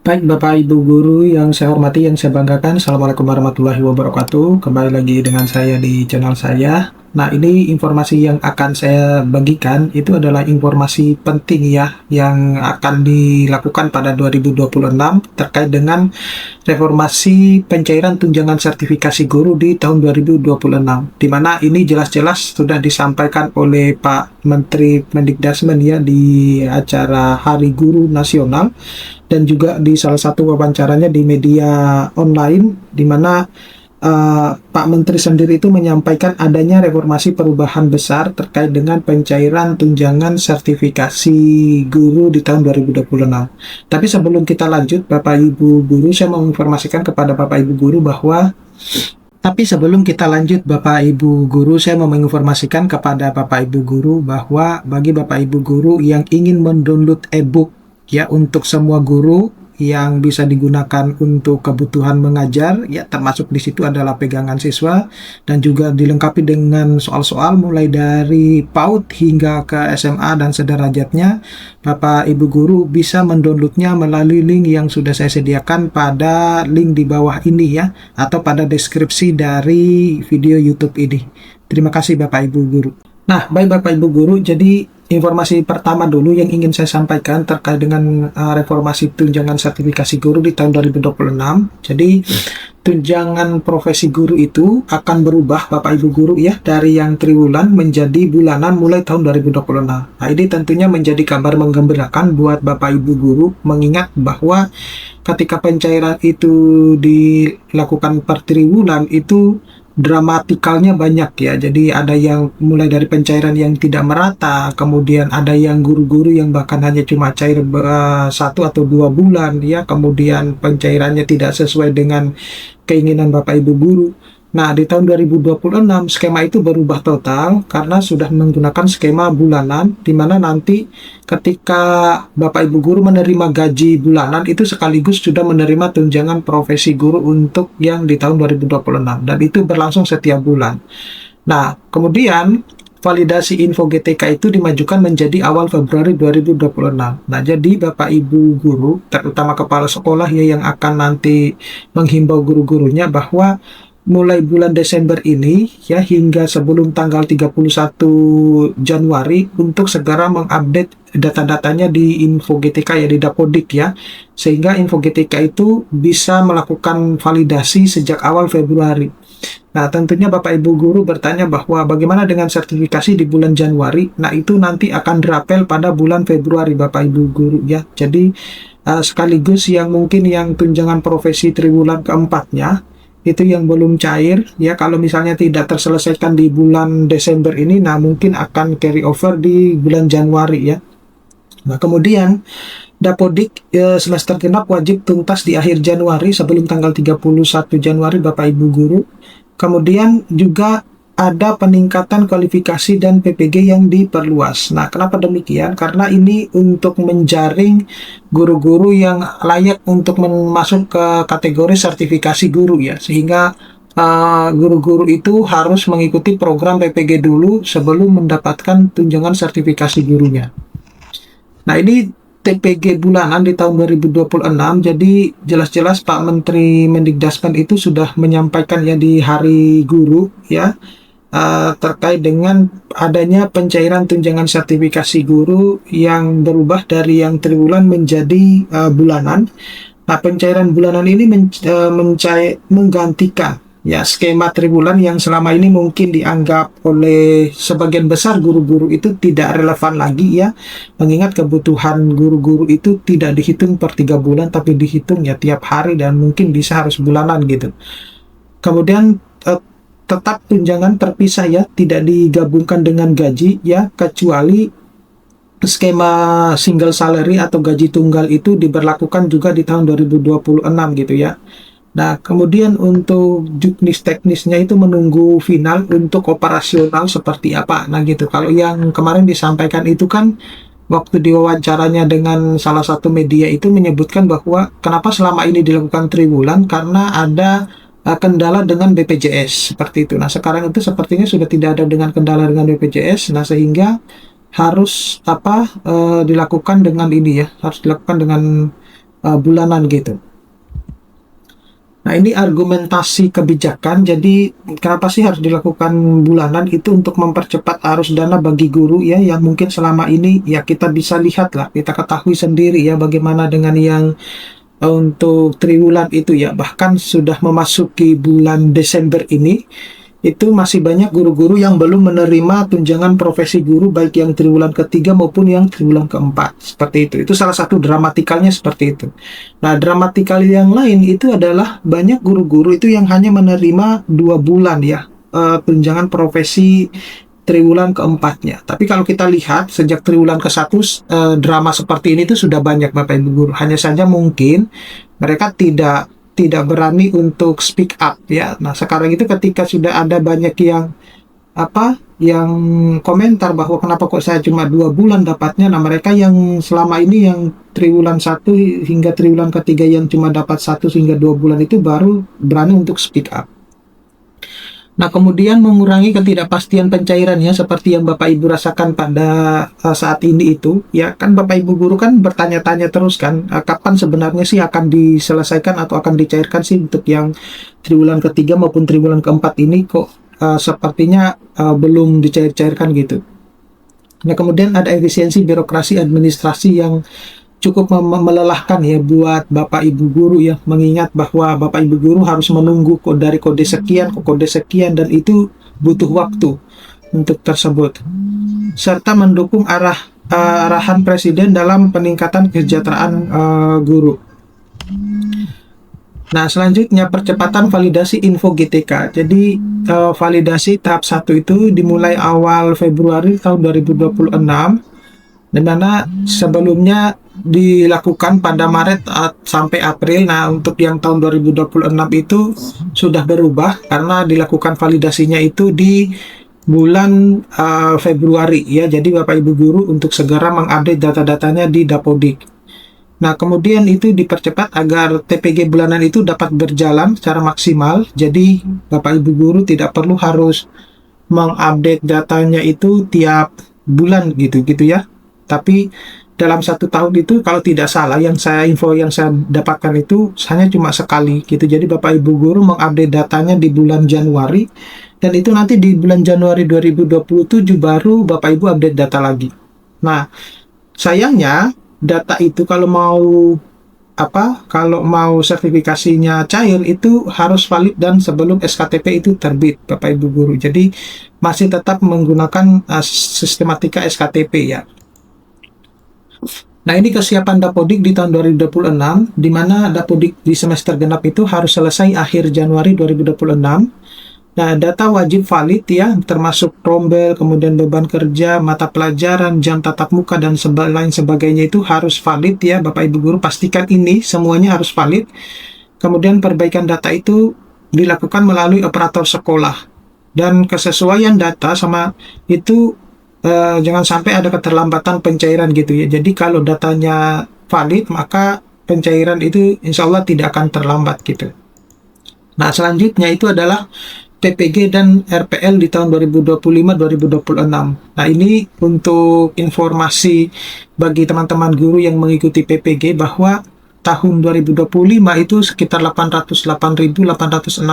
Baik Bapak Ibu Guru yang saya hormati, yang saya banggakan, Assalamualaikum warahmatullahi wabarakatuh. Kembali lagi dengan saya di channel saya. Nah, ini informasi yang akan saya bagikan itu adalah informasi penting ya, yang akan dilakukan pada 2026 terkait dengan reformasi pencairan tunjangan sertifikasi guru di tahun 2026, di mana ini jelas-jelas sudah disampaikan oleh Pak Menteri Mendikdasmen ya di acara Hari Guru Nasional, dan juga di salah satu wawancaranya di media online, di mana Pak Menteri sendiri itu menyampaikan adanya reformasi perubahan besar terkait dengan pencairan tunjangan sertifikasi guru di tahun 2026. Tapi sebelum kita lanjut, Bapak Ibu Guru, saya mau menginformasikan kepada Bapak Ibu Guru bahwa tapi sebelum kita lanjut, Bapak Ibu Guru, saya mau menginformasikan kepada Bapak Ibu Guru bahwa bagi Bapak Ibu Guru yang ingin mendownload e-book ya untuk semua guru yang bisa digunakan untuk kebutuhan mengajar ya, termasuk di situ adalah pegangan siswa dan juga dilengkapi dengan soal-soal mulai dari PAUD hingga ke SMA dan sederajatnya. Bapak Ibu Guru bisa mendownloadnya melalui link yang sudah saya sediakan pada link di bawah ini ya, atau pada deskripsi dari video YouTube ini. Terima kasih Bapak Ibu Guru. Nah, baik Bapak Ibu Guru, jadi informasi pertama dulu yang ingin saya sampaikan terkait dengan reformasi tunjangan sertifikasi guru di tahun 2026. Jadi, tunjangan profesi guru itu akan berubah Bapak Ibu Guru ya, dari yang triwulan menjadi bulanan mulai tahun 2026. Nah, ini tentunya menjadi kabar menggembirakan buat Bapak Ibu Guru, mengingat bahwa ketika pencairan itu dilakukan per triwulan itu dramatikalnya banyak ya. Jadi ada yang mulai dari pencairan yang tidak merata, kemudian ada yang guru-guru yang bahkan hanya cuma cair 1 atau 2 bulan ya, kemudian pencairannya tidak sesuai dengan keinginan Bapak Ibu Guru. Nah, di tahun 2026 skema itu berubah total karena sudah menggunakan skema bulanan, di mana nanti ketika Bapak Ibu Guru menerima gaji bulanan itu sekaligus sudah menerima tunjangan profesi guru untuk yang di tahun 2026, dan itu berlangsung setiap bulan. Nah, kemudian validasi info GTK itu dimajukan menjadi awal Februari 2026. Nah, jadi Bapak Ibu Guru, terutama kepala sekolah ya, yang akan nanti menghimbau guru-gurunya bahwa mulai bulan Desember ini ya hingga sebelum tanggal 31 Januari untuk segera mengupdate data-datanya di info GTK ya, di Dapodik ya, sehingga info GTK itu bisa melakukan validasi sejak awal Februari. Nah, tentunya Bapak Ibu Guru bertanya bahwa bagaimana dengan sertifikasi di bulan Januari. Nah, itu nanti akan dirapel pada bulan Februari Bapak Ibu Guru ya. Jadi sekaligus yang mungkin yang tunjangan profesi triwulan keempatnya itu yang belum cair ya, kalau misalnya tidak terselesaikan di bulan Desember ini, nah mungkin akan carry over di bulan Januari ya. Nah, kemudian Dapodik semester genap wajib tuntas di akhir Januari sebelum tanggal 31 Januari Bapak Ibu Guru. Kemudian juga ada peningkatan kualifikasi dan PPG yang diperluas. Nah, kenapa demikian? Karena ini untuk menjaring guru-guru yang layak untuk masuk ke kategori sertifikasi guru ya, sehingga guru-guru itu harus mengikuti program PPG dulu sebelum mendapatkan tunjangan sertifikasi gurunya. Nah, ini TPG bulanan di tahun 2026, jadi jelas-jelas Pak Menteri Mendikdasmen itu sudah menyampaikan ya di Hari Guru ya, terkait dengan adanya pencairan tunjangan sertifikasi guru yang berubah dari yang triwulan menjadi bulanan. Nah, pencairan bulanan ini menggantikan ya skema triwulan yang selama ini mungkin dianggap oleh sebagian besar guru-guru itu tidak relevan lagi ya, mengingat kebutuhan guru-guru itu tidak dihitung per 3 bulan tapi dihitung ya tiap hari dan mungkin bisa harus bulanan gitu. Kemudian tetap tunjangan terpisah ya, tidak digabungkan dengan gaji ya, kecuali skema single salary atau gaji tunggal itu diberlakukan juga di tahun 2026 gitu ya. Nah, kemudian untuk juknis teknisnya itu menunggu final untuk operasional seperti apa. Nah gitu, kalau yang kemarin disampaikan itu kan waktu diwawancaranya dengan salah satu media itu menyebutkan bahwa kenapa selama ini dilakukan triwulan karena ada kendala dengan BPJS seperti itu. Nah, sekarang itu sepertinya sudah tidak ada dengan kendala dengan BPJS. Nah, sehingga harus dilakukan dengan ini ya, harus dilakukan dengan bulanan gitu. Nah, ini argumentasi kebijakan. Jadi, kenapa sih harus dilakukan bulanan? Itu untuk mempercepat arus dana bagi guru ya, yang mungkin selama ini ya kita bisa lihat lah, kita ketahui sendiri ya bagaimana dengan yang untuk triwulan itu ya. Bahkan sudah memasuki bulan Desember ini, itu masih banyak guru-guru yang belum menerima tunjangan profesi guru baik yang triwulan ketiga maupun yang triwulan keempat. Seperti itu. Itu salah satu dramatikalnya seperti itu. Nah, dramatikal yang lain itu adalah banyak guru-guru itu yang hanya menerima 2 bulan ya tunjangan profesi triwulan keempatnya. Tapi kalau kita lihat sejak triwulan ke-1 drama seperti ini itu sudah banyak Bapak Ibu guru. Hanya saja mungkin mereka tidak berani untuk speak up ya. Nah, sekarang itu ketika sudah ada banyak yang komentar bahwa kenapa kok saya cuma 2 bulan dapatnya. Nah, mereka yang selama ini yang triwulan 1 hingga triwulan ketiga yang cuma dapat 1 hingga 2 bulan itu baru berani untuk speak up. Nah, kemudian mengurangi ketidakpastian pencairannya seperti yang Bapak Ibu rasakan pada saat ini itu, ya kan Bapak Ibu guru kan bertanya-tanya terus kan, kapan sebenarnya sih akan diselesaikan atau akan dicairkan sih untuk yang triwulan ketiga maupun triwulan keempat ini kok sepertinya belum dicairkan gitu. Nah, kemudian ada efisiensi birokrasi administrasi yang cukup melelahkan ya buat Bapak Ibu guru ya, mengingat bahwa Bapak Ibu guru harus menunggu dari kode sekian ke kode sekian dan itu butuh waktu untuk tersebut, serta mendukung arahan Presiden dalam peningkatan kesejahteraan guru. Nah, selanjutnya percepatan validasi info GTK. Jadi validasi tahap 1 itu dimulai awal Februari tahun 2026, di mana sebelumnya dilakukan pada Maret sampai April. Nah, untuk yang tahun 2026 itu sudah berubah karena dilakukan validasinya itu di bulan Februari ya. Jadi Bapak Ibu guru untuk segera mengupdate data-datanya di Dapodik. Nah, kemudian itu dipercepat agar TPG bulanan itu dapat berjalan secara maksimal. Jadi Bapak Ibu guru tidak perlu harus mengupdate datanya itu tiap bulan gitu ya. Tapi dalam 1 tahun itu kalau tidak salah info yang saya dapatkan itu hanya cuma sekali gitu. Jadi Bapak Ibu guru mengupdate datanya di bulan Januari dan itu nanti di bulan Januari 2027 baru Bapak Ibu update data lagi. Nah, sayangnya data itu kalau mau sertifikasinya cair itu harus valid dan sebelum SKTP itu terbit Bapak Ibu guru. Jadi masih tetap menggunakan sistematika SKTP ya. Nah, ini kesiapan Dapodik di tahun 2026, di mana Dapodik di semester genap itu harus selesai akhir Januari 2026. Nah, data wajib valid ya, termasuk rombel, kemudian beban kerja, mata pelajaran, jam tatap muka, dan lain sebagainya itu harus valid ya, Bapak Ibu guru. Pastikan ini semuanya harus valid. Kemudian perbaikan data itu dilakukan melalui operator sekolah. Dan kesesuaian data sama itu jangan sampai ada keterlambatan pencairan gitu ya. Jadi kalau datanya valid maka pencairan itu insya Allah tidak akan terlambat gitu. Nah, selanjutnya itu adalah PPG dan RPL di tahun 2025-2026. Nah, ini untuk informasi bagi teman-teman guru yang mengikuti PPG bahwa tahun 2025 itu sekitar 808.865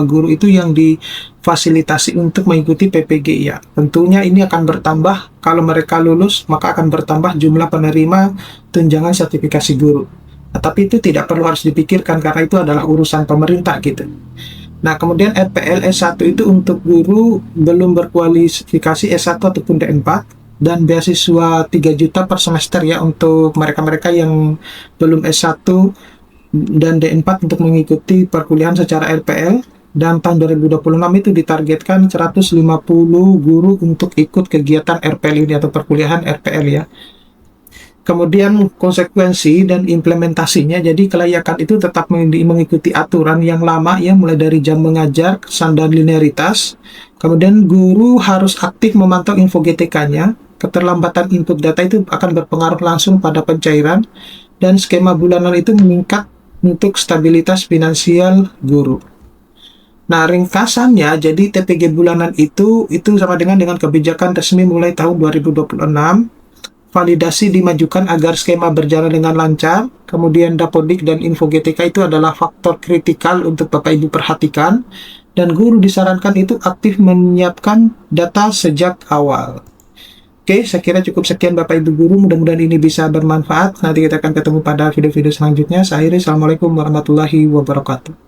guru itu yang difasilitasi untuk mengikuti PPG ya. Tentunya ini akan bertambah kalau mereka lulus, maka akan bertambah jumlah penerima tunjangan sertifikasi guru. Nah, tapi itu tidak perlu harus dipikirkan karena itu adalah urusan pemerintah gitu. Nah, kemudian RPL S1 itu untuk guru belum berkualifikasi S1 ataupun D4 dan beasiswa 3 juta per semester ya untuk mereka-mereka yang belum S1 dan D4 untuk mengikuti perkuliahan secara RPL. Dan tahun 2026 itu ditargetkan 150 guru untuk ikut kegiatan RPL ini atau perkuliahan RPL ya. Kemudian konsekuensi dan implementasinya, jadi kelayakan itu tetap mengikuti aturan yang lama ya, mulai dari jam mengajar, kesan dan linearitas. Kemudian guru harus aktif memantau info GTK-nya. Keterlambatan input data itu akan berpengaruh langsung pada pencairan dan skema bulanan itu meningkat untuk stabilitas finansial guru. Nah, ringkasannya, jadi TPG bulanan itu sama dengan kebijakan resmi mulai tahun 2026. validasi dimajukan agar skema berjalan dengan lancar. Kemudian Dapodik dan Info GTK itu adalah faktor kritikal untuk Bapak Ibu perhatikan. Dan guru disarankan itu aktif menyiapkan data sejak awal. Oke, saya kira cukup sekian Bapak Ibu guru. Mudah-mudahan ini bisa bermanfaat. Nanti kita akan ketemu pada video-video selanjutnya. Saya akhiri, Assalamualaikum warahmatullahi wabarakatuh.